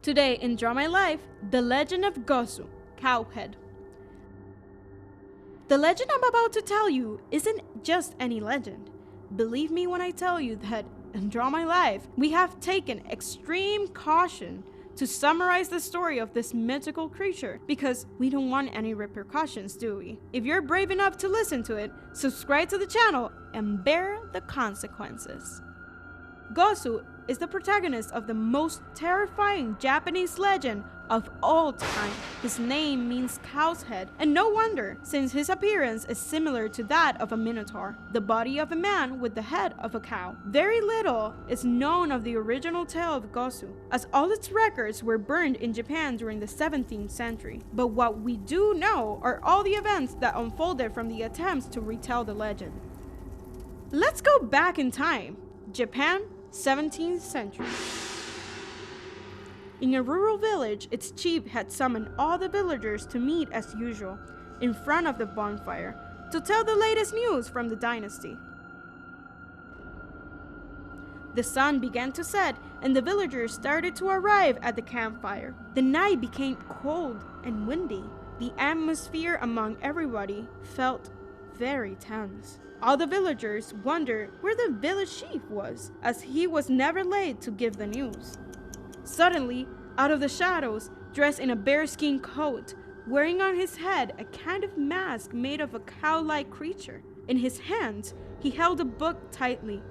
Today in Draw My Life, The Legend of Gozu, Cowhead. The legend I'm about to tell you isn't just any legend. Believe me when I tell you that in Draw My Life, we have taken extreme caution to summarize the story of this mythical creature because we don't want any repercussions, do we? If you're brave enough to listen to it, subscribe to the channel and bear the consequences. Gozu is the protagonist of the most terrifying Japanese legend of all time. His name means cow's head, and no wonder, since his appearance is similar to that of a minotaur, the body of a man with the head of a cow. Very little is known of the original tale of Gozu, as all its records were burned in Japan during the 17th century. But what we do know are all the events that unfolded from the attempts to retell the legend. Let's go back in time. Japan, 17th century. In a rural village, its chief had summoned all the villagers to meet as usual in front of the bonfire to tell the latest news from the dynasty. The sun began to set and the villagers started to arrive at the campfire. The night became cold and windy. The atmosphere among everybody felt very tense. All the villagers wondered where the village chief was, as he was never late to give the news. Suddenly, out of the shadows, dressed in a bearskin coat, wearing on his head a kind of mask made of a cow-like creature. In his hands, he held a book tightly.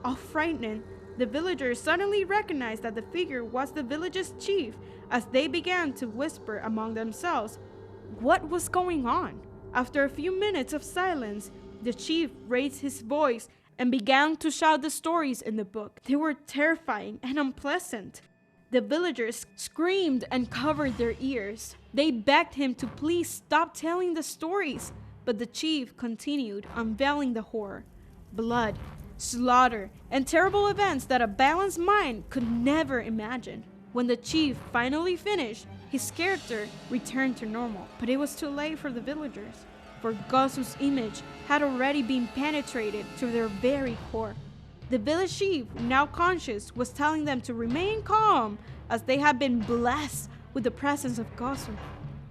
All frightened, the villagers suddenly recognized that the figure was the village's chief as they began to whisper among themselves what was going on. After a few minutes of silence, the chief raised his voice and began to shout the stories in the book. They were terrifying and unpleasant. The villagers screamed and covered their ears. They begged him to please stop telling the stories, but the chief continued unveiling the horror, blood, slaughter, and terrible events that a balanced mind could never imagine. When the chief finally finished, his character returned to normal, but it was too late for the villagers, for Gozu's image had already been penetrated to their very core. The village chief, now conscious, was telling them to remain calm as they had been blessed with the presence of Gozu,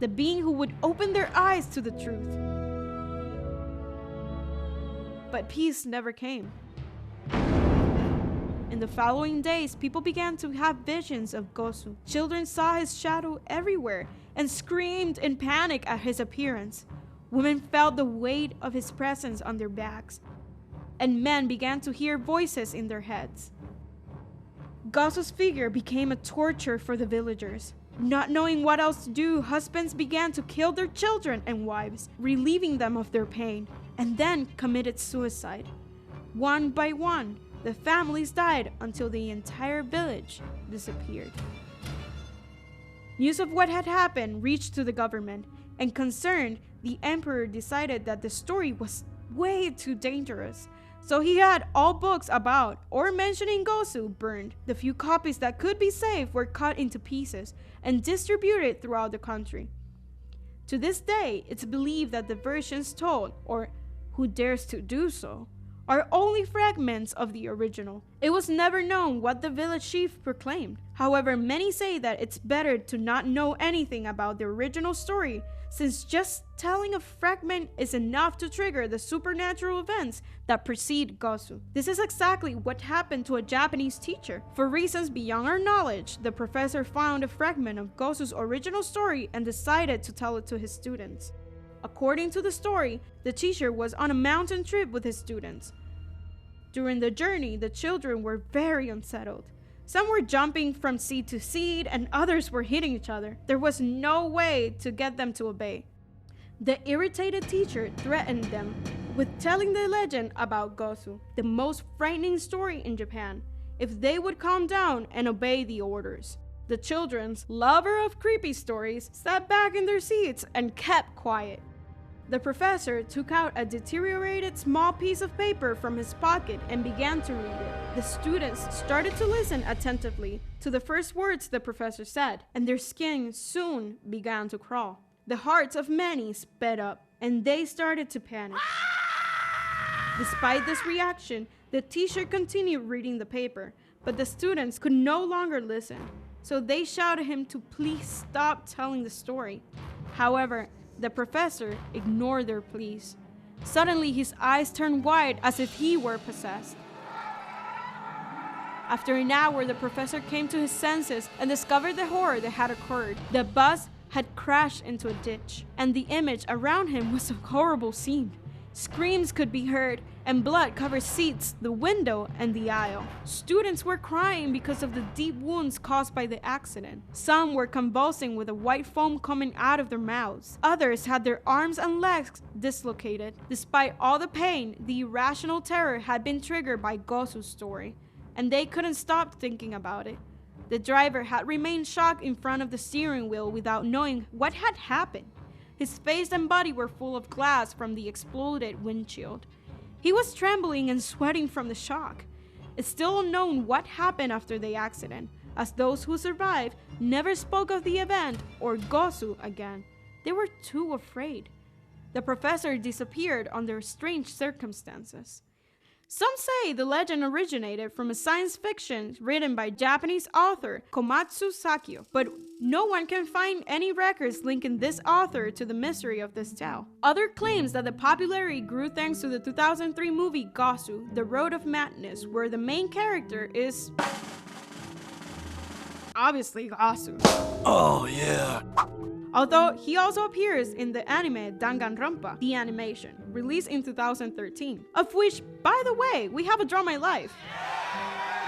the being who would open their eyes to the truth. But peace never came. In the following days, people began to have visions of Gozu. Children saw his shadow everywhere and screamed in panic at his appearance. Women felt the weight of his presence on their backs, and men began to hear voices in their heads. Gozu's figure became a torture for the villagers. Not knowing what else to do, husbands began to kill their children and wives, relieving them of their pain, and then committed suicide. One by one, the families died until the entire village disappeared. News of what had happened reached to the government, and concerned, the emperor decided that the story was way too dangerous. So he had all books about or mentioning Gozu burned. The few copies that could be saved were cut into pieces and distributed throughout the country. To this day, it's believed that the versions told, or who dares to do so, are only fragments of the original. It was never known what the village chief proclaimed. However, many say that it's better to not know anything about the original story, since just telling a fragment is enough to trigger the supernatural events that precede Gozu. This is exactly what happened to a Japanese teacher. For reasons beyond our knowledge, the professor found a fragment of Gozu's original story and decided to tell it to his students. According to the story, the teacher was on a mountain trip with his students. During the journey, the children were very unsettled. Some were jumping from seat to seat and others were hitting each other. There was no way to get them to obey. The irritated teacher threatened them with telling the legend about Gozu, the most frightening story in Japan, if they would calm down and obey the orders. The children's lover of creepy stories sat back in their seats and kept quiet. The professor took out a deteriorated small piece of paper from his pocket and began to read it. The students started to listen attentively to the first words the professor said, and their skin soon began to crawl. The hearts of many sped up, and they started to panic. Despite this reaction, the teacher continued reading the paper, but the students could no longer listen. so they shouted him to please stop telling the story. However, the professor ignored their pleas. Suddenly, his eyes turned wide as if he were possessed. After an hour, the professor came to his senses and discovered the horror that had occurred. The bus had crashed into a ditch, and the image around him was a horrible scene. Screams could be heard, and blood covered seats, the window, and the aisle. Students were crying because of the deep wounds caused by the accident. Some were convulsing with a white foam coming out of their mouths. Others had their arms and legs dislocated. Despite all the pain, the irrational terror had been triggered by Gozu's story, and they couldn't stop thinking about it. The driver had remained shocked in front of the steering wheel without knowing what had happened. His face and body were full of glass from the exploded windshield. He was trembling and sweating from the shock. It's still unknown what happened after the accident, as those who survived never spoke of the event or Gozu again. They were too afraid. The professor disappeared under strange circumstances. Some say the legend originated from a science fiction written by Japanese author Komatsu Sakyo, but no one can find any records linking this author to the mystery of this tale. Other claims that the popularity grew thanks to the 2003 movie Gozu, The Road of Madness, where the main character is obviously Gozu. Oh yeah. Although he also appears in the anime Danganronpa, the animation, released in 2013, of which, by the way, we have a Draw My Life.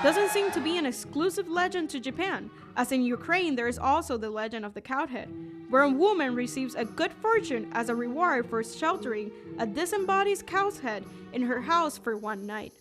Doesn't seem to be an exclusive legend to Japan, as in Ukraine there is also the legend of the Cowhead, where a woman receives a good fortune as a reward for sheltering a disembodied cow's head in her house for one night.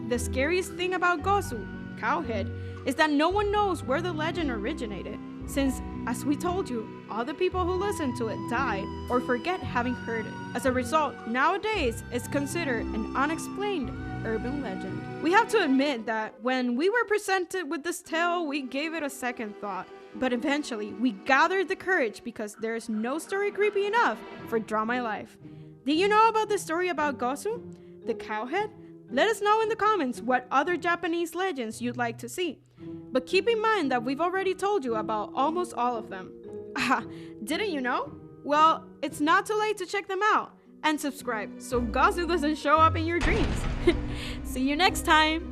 The scariest thing about Gozu, Cowhead, is that no one knows where the legend originated, since, as we told you, all the people who listened to it died or forget having heard it. As a result, nowadays it's considered an unexplained urban legend. We have to admit that when we were presented with this tale, we gave it a second thought. But eventually, we gathered the courage because there's no story creepy enough for Draw My Life. Did you know about the story about Gozu, the cowhead? Let us know in the comments what other Japanese legends you'd like to see. But keep in mind that we've already told you about almost all of them. Didn't you know? Well, it's not too late to check them out and subscribe so Gozu doesn't show up in your dreams. See you next time!